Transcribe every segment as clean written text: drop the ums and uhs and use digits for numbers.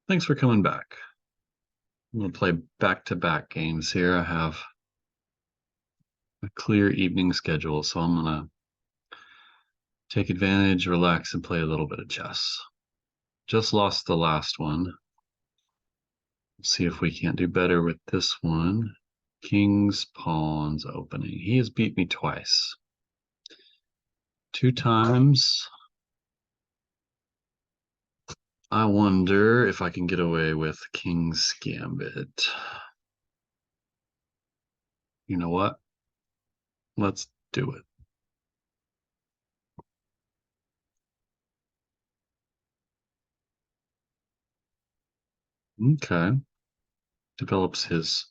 Thanks for coming back. I'm going to play back-to-back games here. I have a clear evening schedule, so I'm going to take advantage, relax, and play a little bit of chess. Just lost the last one. Let's see if we can't do better with this one. King's Pawns opening. He has beat me twice. 2 times. I wonder if I can get away with King's Gambit. You know what? Let's do it. Okay. Develops his.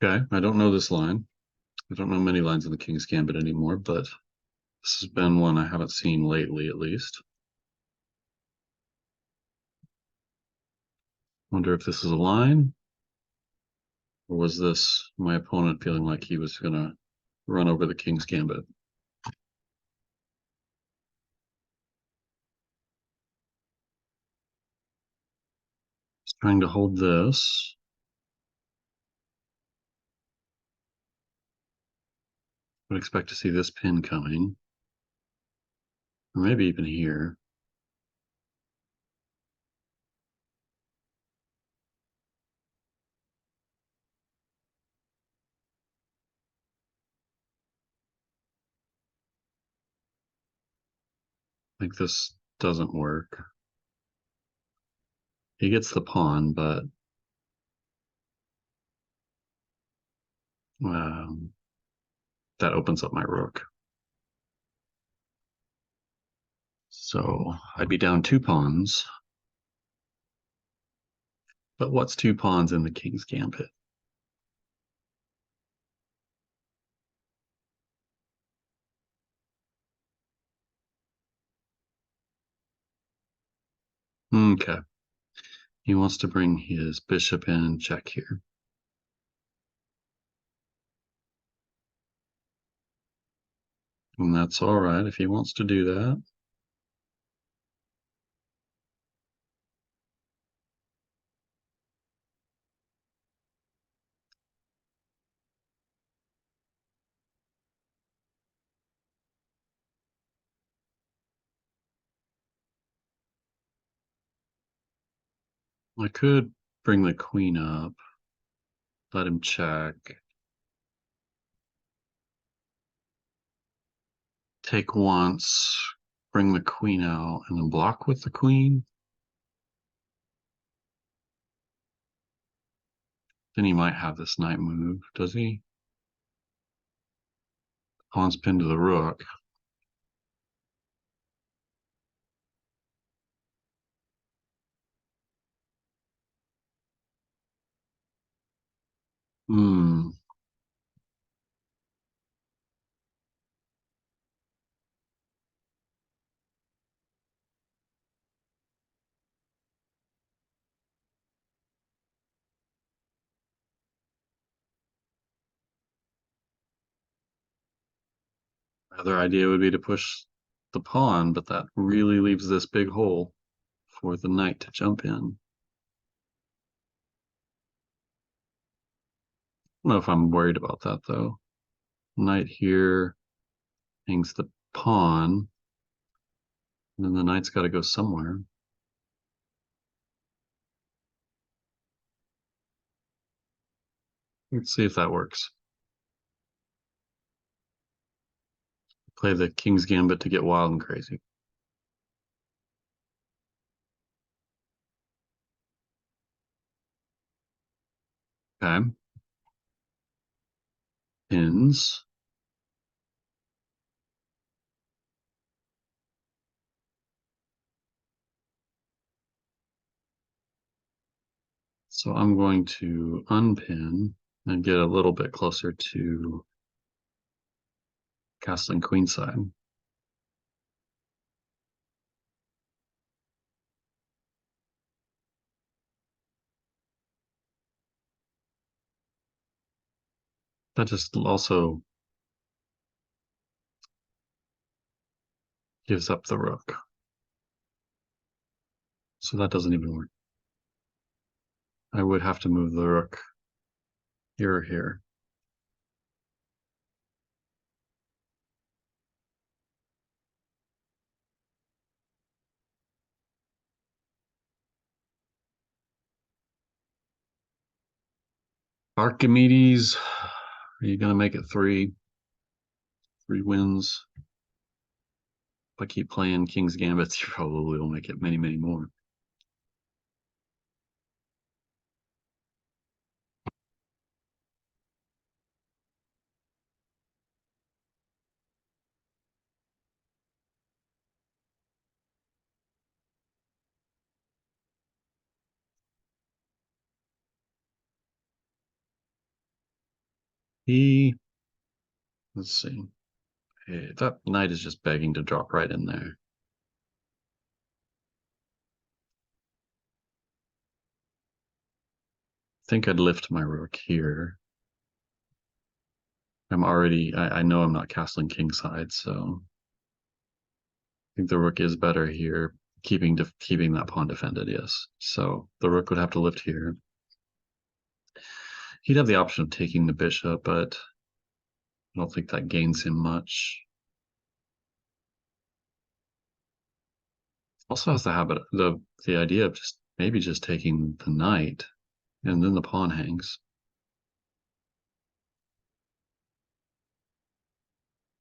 Okay, I don't know this line. I don't know many lines in the King's Gambit anymore, but this has been one I haven't seen lately, at least. Wonder if this is a line, or was this my opponent feeling like he was going to run over the King's Gambit? He's trying to hold this. Would expect to see this pin coming, or maybe even here. I think this doesn't work. He gets the pawn, but um, that opens up my rook. So I'd be down 2 pawns. But what's 2 pawns in the King's Gambit? Okay. He wants to bring his bishop in and check here. And that's all right if he wants to do that. I could bring the queen up, let him check, take once, bring the queen out, and then block with the queen. Then he might have this knight move, does he? Pawn's pinned to the rook. Hmm. Other idea would be to push the pawn, but that really leaves this big hole for the knight to jump in. I don't know if I'm worried about that though. Knight here hangs the pawn, and then the knight's got to go somewhere. Let's see if that works. Play the King's Gambit to get wild and crazy. Okay. Pins. So I'm going to unpin and get a little bit closer to castling queenside. That just also gives up the rook. So that doesn't even work. I would have to move the rook here or here. Archimedes, are you going to make it three? Three wins? If I keep playing King's Gambits, you probably will make it many, many more. He, let's see. Hey, that knight is just begging to drop right in there. I think I'd lift my rook here. I know I'm not castling kingside, so I think the rook is better here, keeping that pawn defended, yes. So the rook would have to lift here. He'd have the option of taking the bishop, but I don't think that gains him much. Also has the habit, the idea of just maybe just taking the knight, and then the pawn hangs.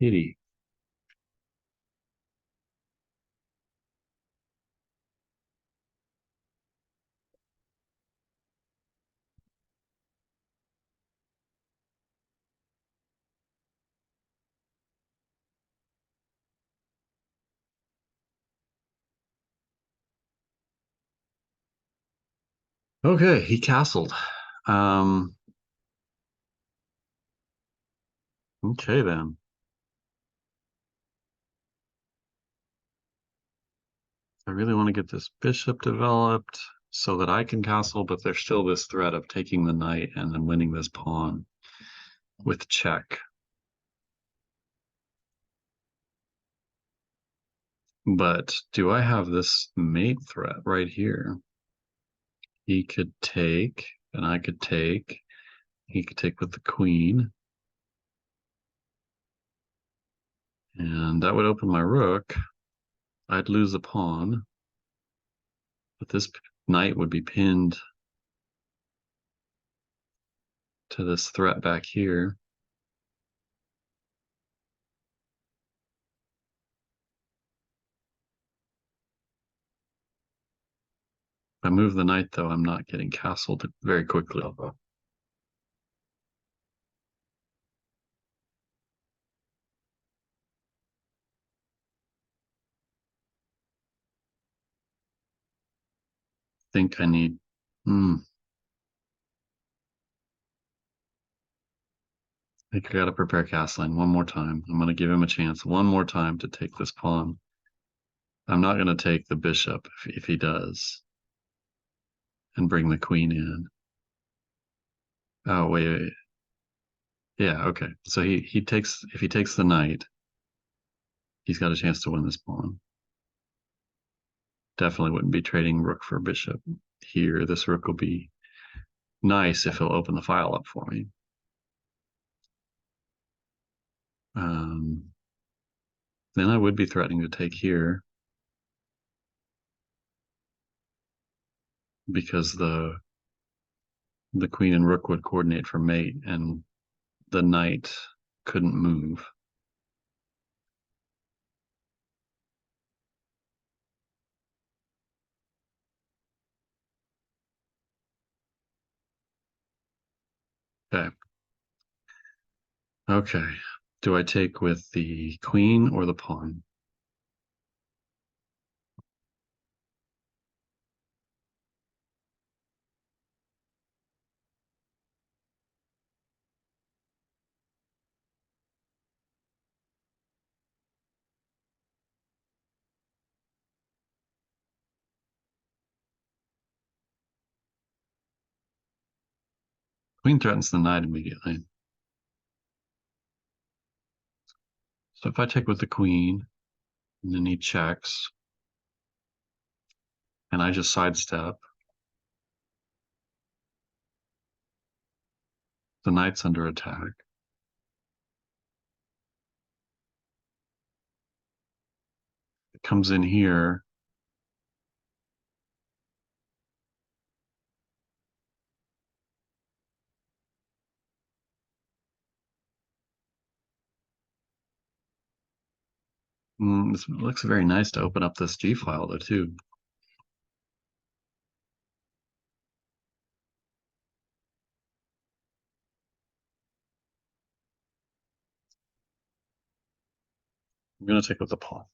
Pity. Okay, he castled. Um, okay then. I really want to get this bishop developed so that I can castle, but there's still this threat of taking the knight and then winning this pawn with check. But do I have this mate threat right here? He could take, and I could take. He could take with the queen. And that would open my rook. I'd lose a pawn. But this knight would be pinned to this threat back here. If I move the knight, though, I'm not getting castled very quickly. Think I need. Hmm. I think I got to prepare castling one more time. I'm going to give him a chance one more time to take this pawn. I'm not going to take the bishop if he does and bring the queen in. Oh, wait. Yeah, okay. So he takes if he takes the knight, he's got a chance to win this pawn. Definitely wouldn't be trading rook for bishop here. This rook will be nice if he'll open the file up for me. Um, then I would be threatening to take here because the queen and rook would coordinate for mate, and the knight couldn't move. Okay. Okay. Do I take with the queen or the pawn? Queen threatens the knight immediately. So if I take with the queen, and then he checks, and I just sidestep, the knight's under attack. It comes in here. This looks very nice to open up this G file though too. I'm gonna take with the pawn.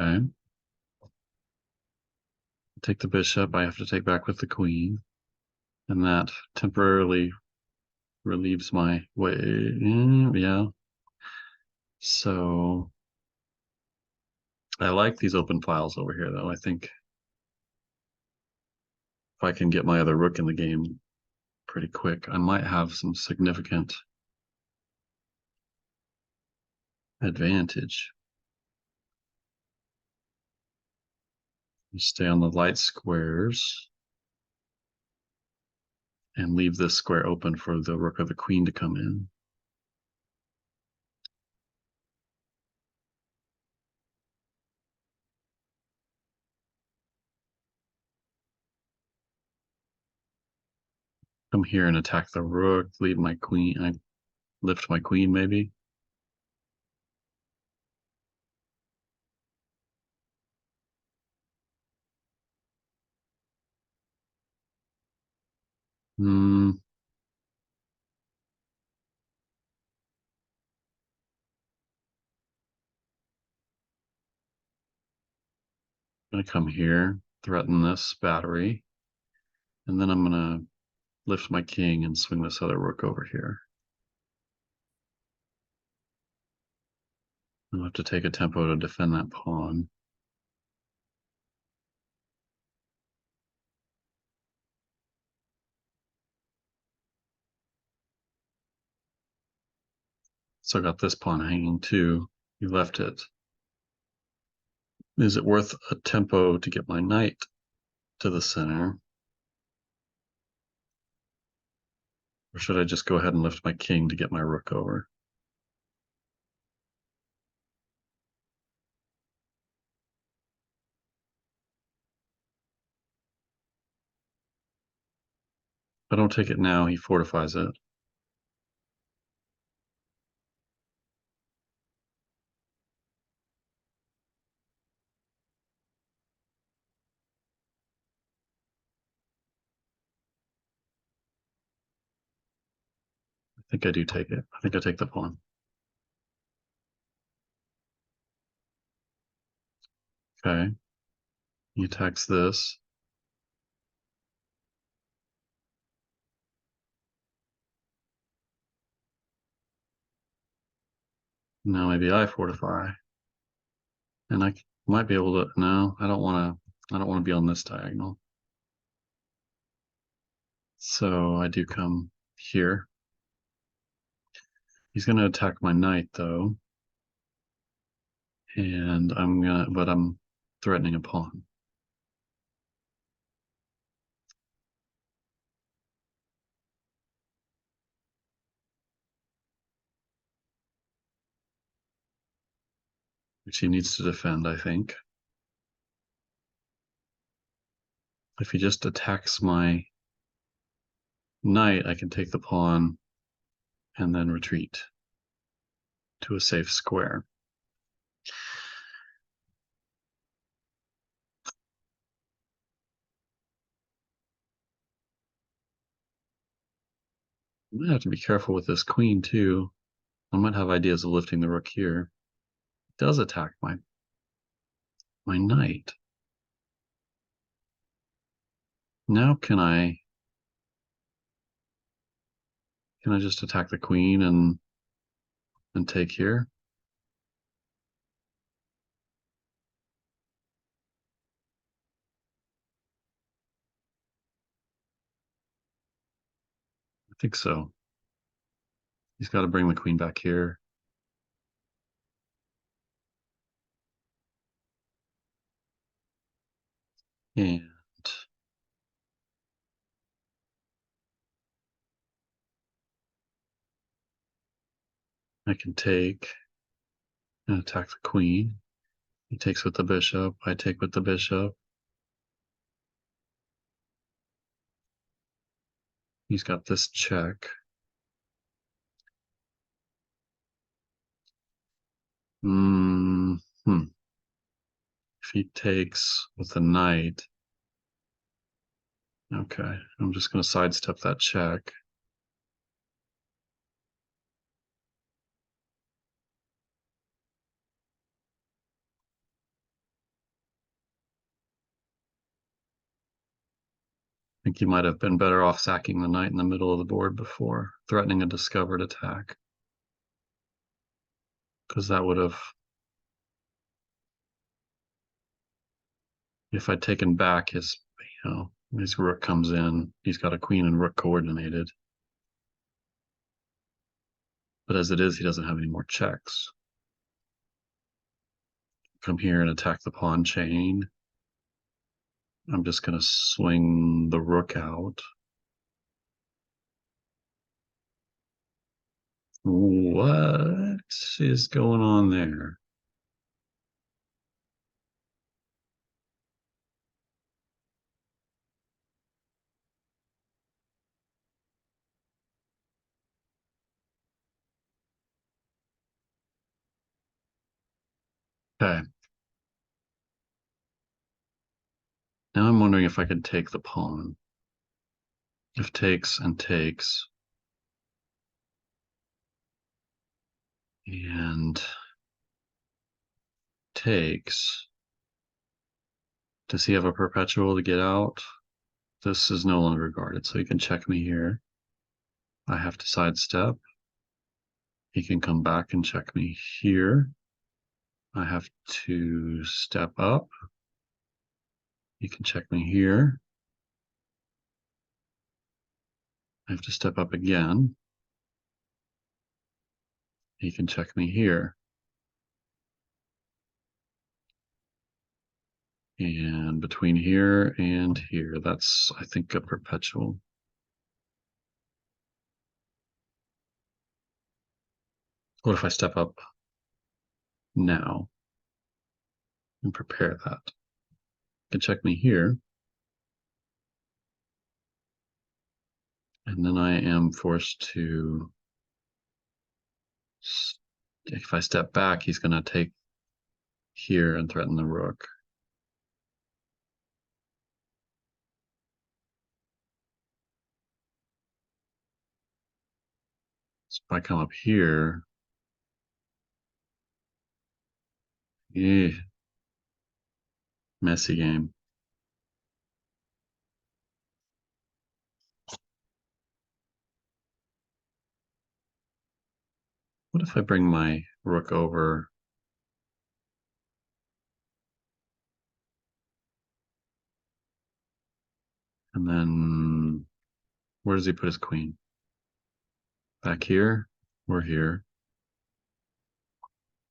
Okay. Take the bishop. I have to take back with the queen. And that temporarily relieves my way. Yeah. So I like these open files over here, though. I think if I can get my other rook in the game pretty quick, I might have some significant advantage. Stay on the light squares and leave this square open for the rook or the queen to come in. Come here and attack the rook, leave my queen. I lift my queen maybe. Hmm. I'm gonna come here, threaten this battery, and then I'm gonna lift my king and swing this other rook over here. I'll have to take a tempo to defend that pawn. So I got this pawn hanging too. You left it. Is it worth a tempo to get my knight to the center? Or should I just go ahead and lift my king to get my rook over? If I don't take it now, he fortifies it. I think I do take it. I think I take the pawn. Okay. He attacks this. Now maybe I fortify. And I might be able to, no, I don't want to be on this diagonal. So I do come here. He's going to attack my knight though. And but I'm threatening a pawn. Which he needs to defend, I think. If he just attacks my knight, I can take the pawn and then retreat to a safe square. I might have to be careful with this queen too. I might have ideas of lifting the rook here. It does attack my knight. Now can I just attack the queen and take here? I think so. He's got to bring the queen back here. And I can take and attack the queen. He takes with the bishop. I take with the bishop. He's got this check. Hmm. If he takes with the knight, okay, I'm just going to sidestep that check. I think he might have been better off sacking the knight in the middle of the board before threatening a discovered attack, because that would have, if I'd taken back his, his rook comes in, he's got a queen and rook coordinated. But as it is, he doesn't have any more checks. Come here and attack the pawn chain. I'm just going to swing the rook out. What is going on there? Okay. Now I'm wondering if I could take the pawn. If takes and takes. And takes. Does he have a perpetual to get out? This is no longer guarded, so he can check me here. I have to sidestep. He can come back and check me here. I have to step up. He can check me here. I have to step up again. He can check me here. And between here and here, that's, I think, a perpetual. What if I step up now and prepare that? You can check me here. And then I am forced to, if I step back, he's going to take here and threaten the rook. So if I come up here, messy game. What if I bring my rook over and then where does he put his queen? Back here or here?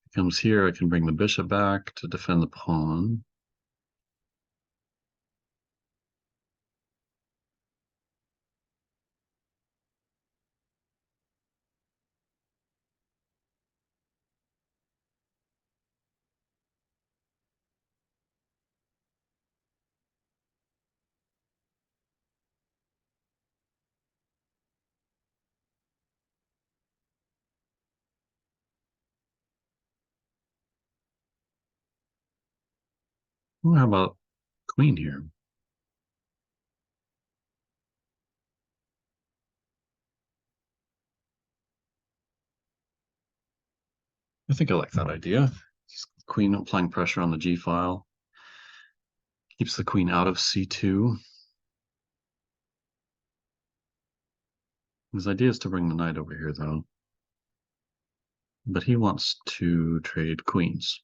He comes here, I can bring the bishop back to defend the pawn. Well, how about queen here? I think I like that idea. Queen applying pressure on the G file. Keeps the queen out of C2. His idea is to bring the knight over here, though. But he wants to trade queens.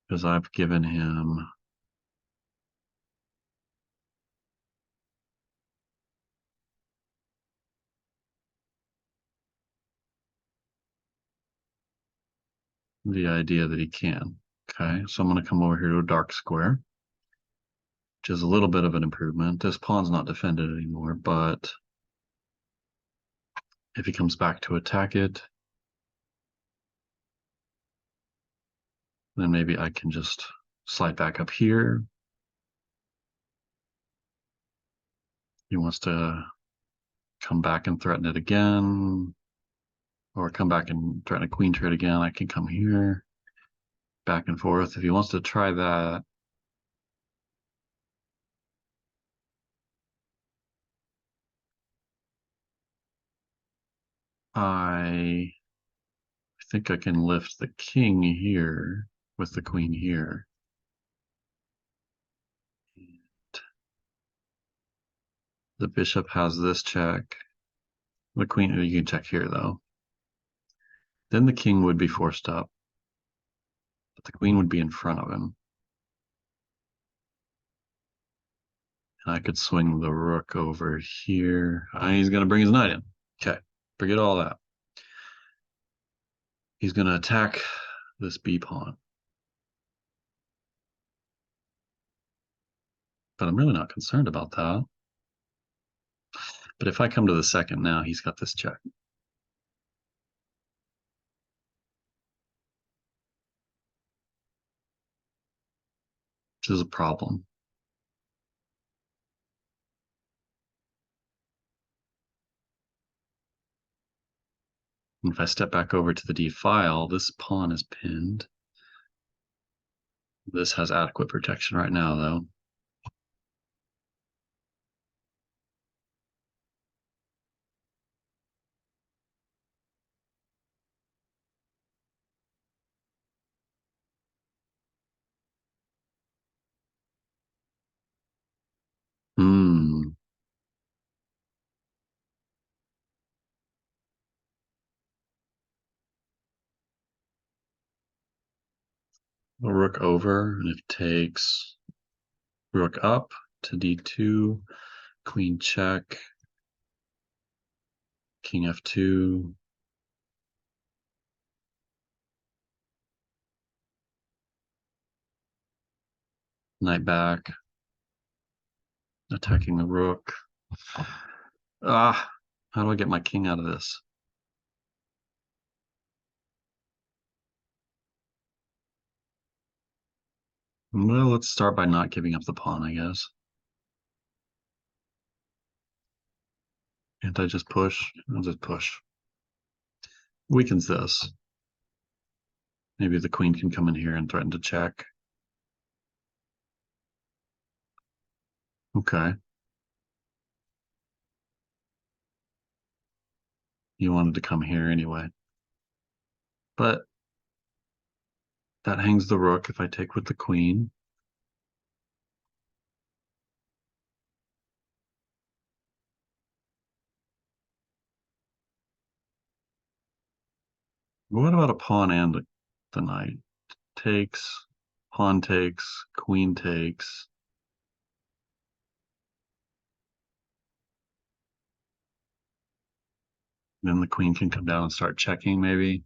Because I've given him the idea that he can. Okay, so I'm going to come over here to a dark square, which is a little bit of an improvement. This pawn's not defended anymore, but if he comes back to attack it, then maybe I can just slide back up here. He wants to come back and threaten it again, or come back and threaten a queen trade again. I can come here, back and forth. If he wants to try that, I think I can lift the king here with the queen here. The bishop has this check. The queen, you can check here though. Then the king would be forced up, but the queen would be in front of him. And I could swing the rook over here. He's going to bring his knight in. Okay, forget all that. He's going to attack this b pawn. But I'm really not concerned about that. But if I come to the second now, he's got this check. Which is a problem. And if I step back over to the d file, this pawn is pinned. This has adequate protection right now, though. Hmm. A rook over, and it takes rook up to d2, queen check, king f2. Knight back, attacking the rook. Ah, how do I get my king out of this? Well, let's start by not giving up the pawn, I guess. Can't I just push? I'll just push. Weakens this. Maybe the queen can come in here and threaten to check. Okay. You wanted to come here anyway. But that hangs the rook if I take with the queen. What about a pawn and the knight? Takes, pawn takes, queen takes. Then the queen can come down and start checking, maybe.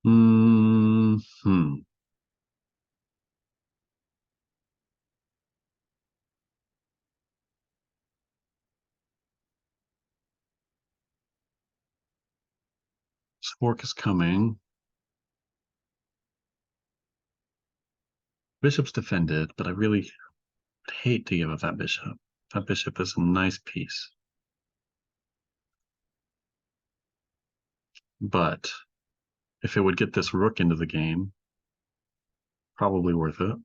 Hmm. This fork is coming. Bishop's defended, but I really would hate to give up that bishop. That bishop is a nice piece. But if it would get this rook into the game, probably worth it.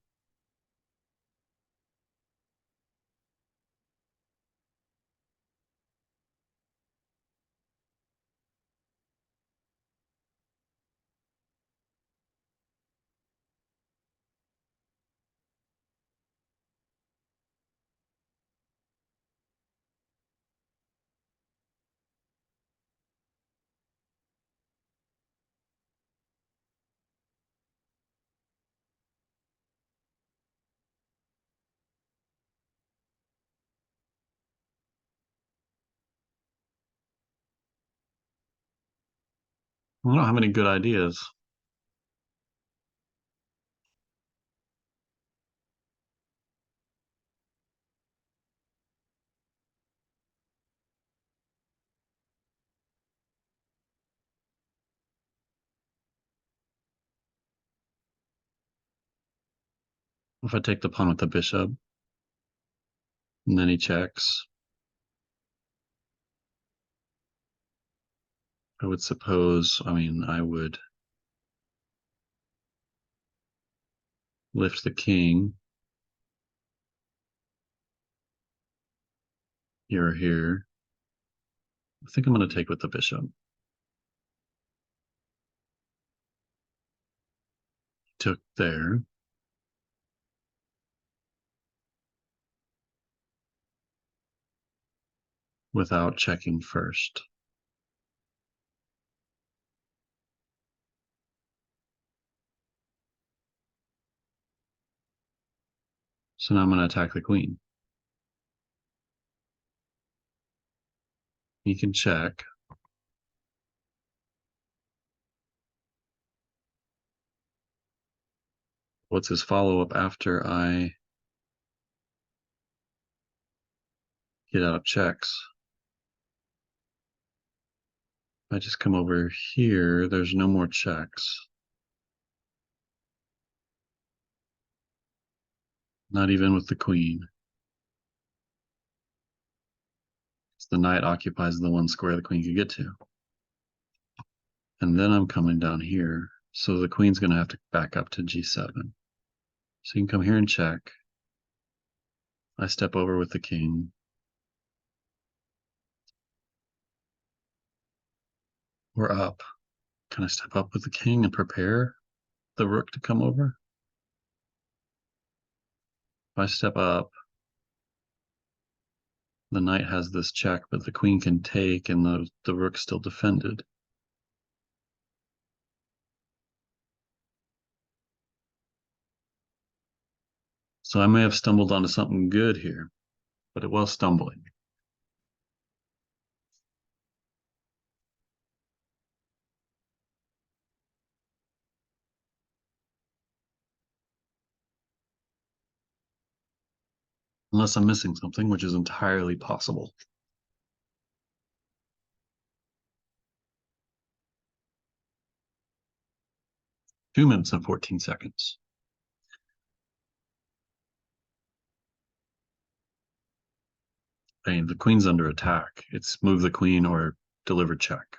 I don't have any good ideas. If I take the pawn with the bishop, and then he checks, I would suppose, I would lift the king here or here. I think I'm going to take with the bishop. Took there. Without checking first. So now I'm going to attack the queen. He can check. What's his follow-up after I get out of checks? If I just come over here, there's no more checks. Not even with the queen. The knight occupies the one square the queen could get to. And then I'm coming down here. So the queen's going to have to back up to g7. So you can come here and check. I step over with the king. We're up. Can I step up with the king and prepare the rook to come over? If I step up, the knight has this check, but the queen can take and the rook's still defended. So I may have stumbled onto something good here, but it was stumbling. Unless I'm missing something, which is entirely possible. Two minutes and 14 seconds. The queen's under attack. It's move the queen or deliver check.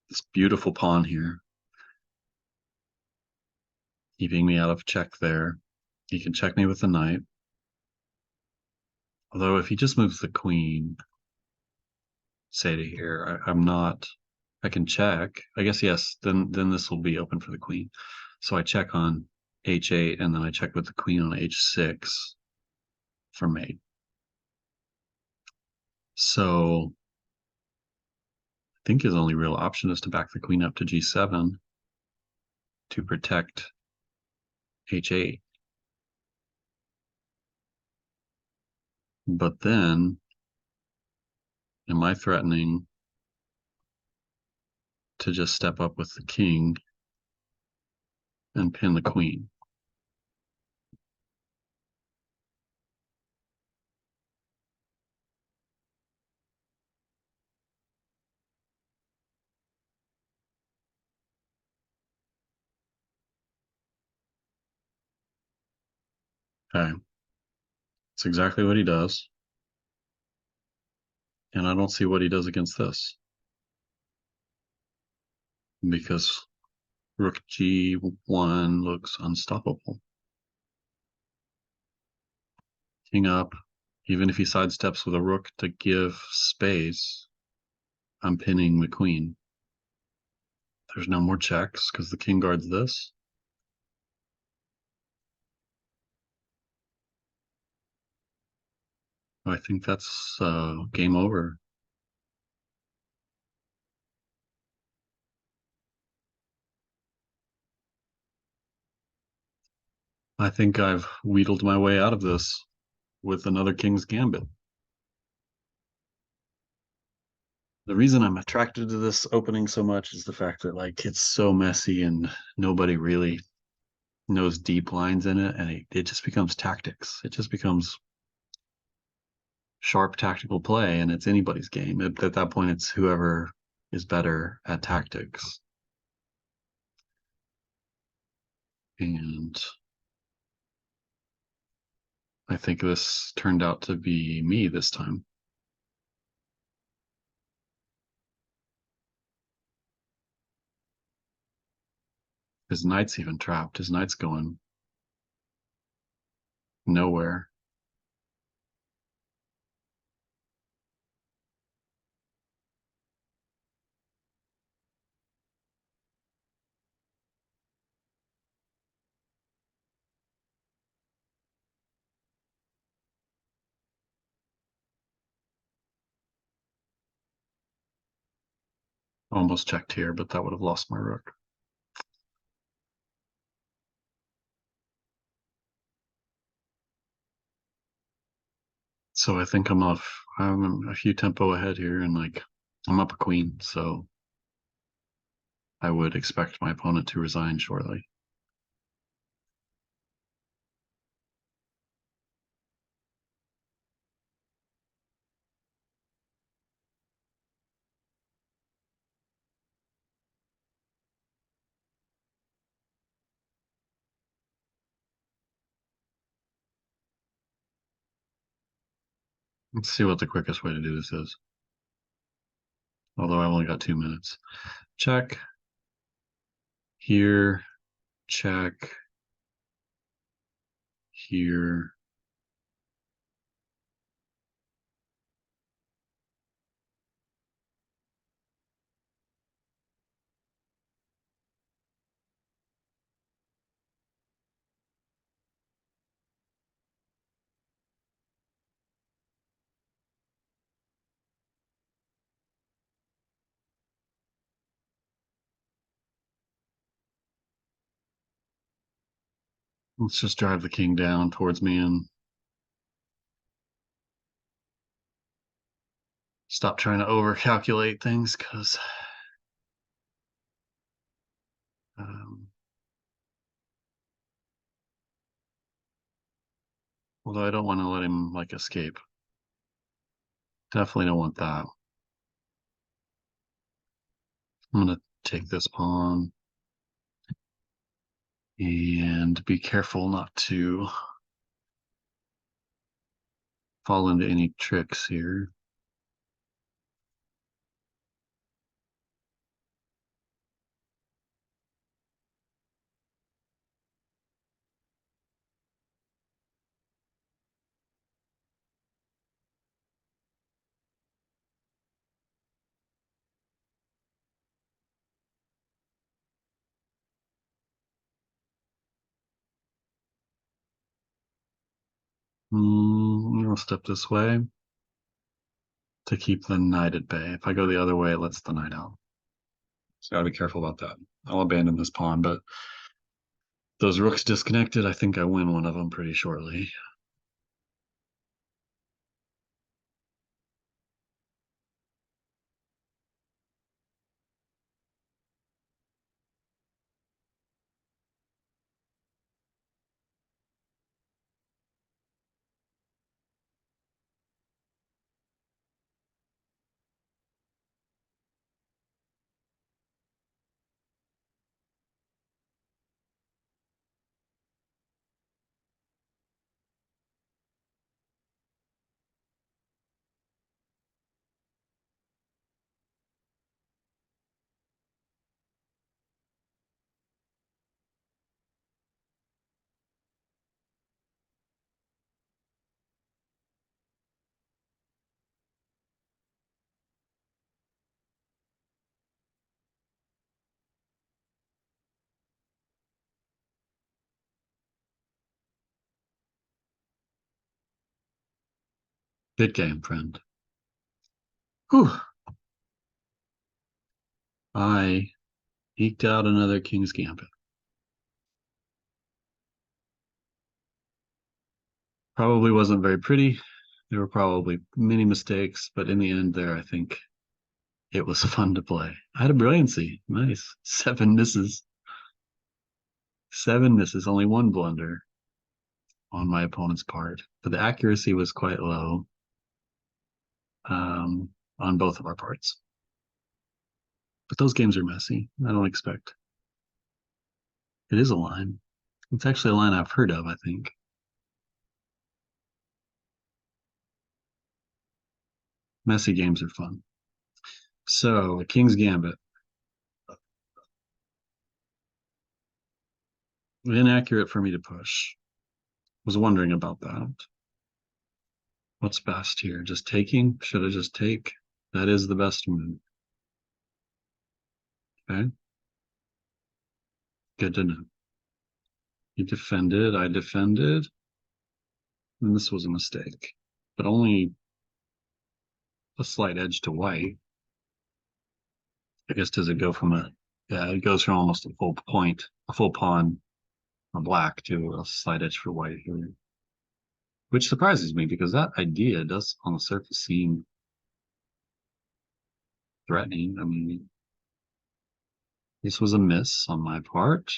This beautiful pawn here, keeping me out of check there. He can check me with the knight. Although if he just moves the queen, say to here, I'm not, I can check. I guess, yes, then this will be open for the queen. So I check on h8, and then I check with the queen on h6 for mate. So I think his only real option is to back the queen up to g7 to protect h8. But then, am I threatening to just step up with the king and pin the queen? Okay. It's exactly what he does. And I don't see what he does against this because Rook G1 looks unstoppable. King up. Even if he sidesteps with a rook to give space, I'm pinning the queen. There's no more checks because the king guards this. I think that's game over. I think I've wheedled my way out of this with another King's Gambit. The reason I'm attracted to this opening so much is the fact that like it's so messy and nobody really knows deep lines in it, and it just becomes tactics. It just becomes sharp tactical play, and it's anybody's game. At that point, it's whoever is better at tactics. And I think this turned out to be me this time. His knight's even trapped. His knight's going nowhere. Almost checked here, but that would have lost my rook. So I think I'm a few tempo ahead here, and like I'm up a queen, so I would expect my opponent to resign shortly. Let's see what the quickest way to do this is. Although I've only got 2 minutes. Check. Here. Check. Here. Let's just drive the king down towards me and stop trying to over calculate things because um, although I don't want to let him like escape. Definitely don't want that. I'm gonna take this pawn and be careful not to fall into any tricks here. I'll step this way to keep the knight at bay. If I go the other way, it lets the knight out. So gotta be careful about that. I'll abandon this pawn, but those rooks disconnected, I think I win one of them pretty shortly. Good game, friend. Whew. I eked out another King's Gambit. Probably wasn't very pretty. There were probably many mistakes, but in the end there, I think it was fun to play. I had a brilliancy. Nice. 7 misses. 7 misses, only one blunder on my opponent's part. But the accuracy was quite low on both of our parts. But those games are messy. I don't expect. It is a line. It's actually a line I've heard of, I think. Messy games are fun. So, King's Gambit. Inaccurate for me to push. Was wondering about that. What's best here? Just taking? Should I just take? That is the best move. Okay. Good to know. He defended, I defended, and this was a mistake. But only a slight edge to white. I guess does it go from yeah, it goes from almost a full point, a full pawn on black to a slight edge for white here. Which surprises me because that idea does on the surface seem threatening. I mean, this was a miss on my part.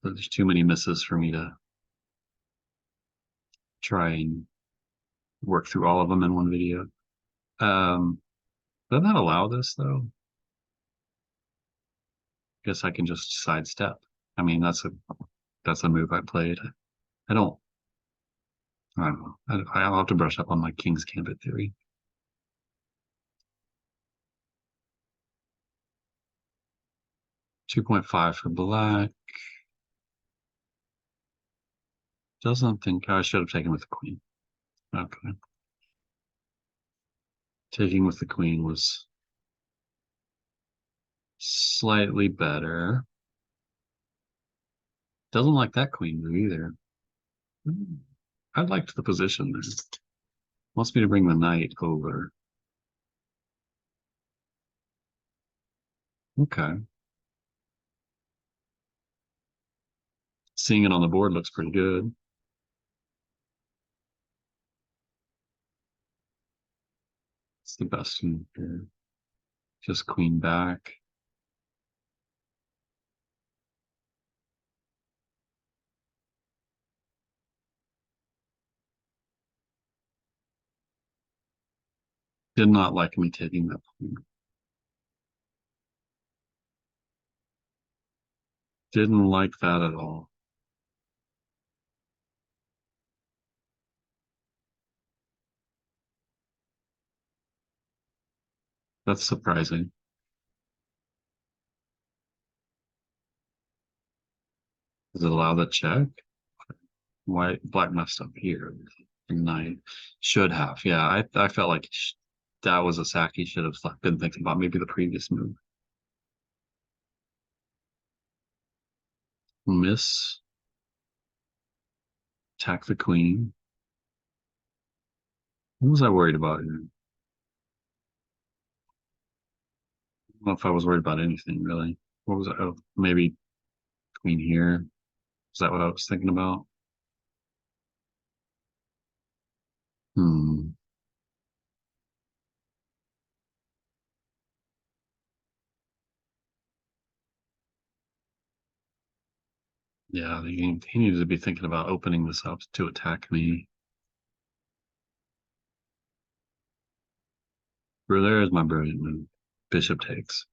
There's too many misses for me to try and work through all of them in one video. Doesn't that allow this though? Guess I can just sidestep. I mean, that's a move I played. I don't I don't know. I'll have to brush up on my King's Gambit theory. $2.5 for black. Doesn't think I should have taken with the queen. Okay. Taking with the queen was slightly better. Doesn't like that queen move either. I liked the position there. Wants me to bring the knight over. Okay. Seeing it on the board looks pretty good. It's the best move here. Just queen back. Did not like me taking that queen. Didn't like that at all. That's surprising. Does it allow the check? White, black messed up here. Knight should have. Yeah, I felt like that was a sack he should have been thinking about. Maybe the previous move. Miss. Attack the queen. What was I worried about here? I don't know if I was worried about anything really. What was I? Oh, maybe queen here. Is that what I was thinking about? Hmm. Yeah, he needed to be thinking about opening this up to attack me. Where there is my brilliant move. Bishop takes.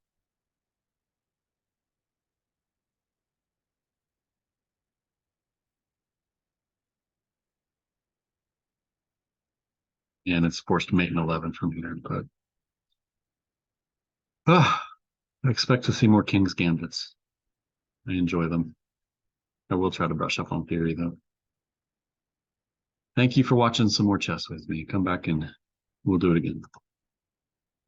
And it's forced mate in 11 from here, but I expect to see more King's Gambits. I enjoy them. I will try to brush up on theory though. Thank you for watching some more chess with me. Come back and we'll do it again.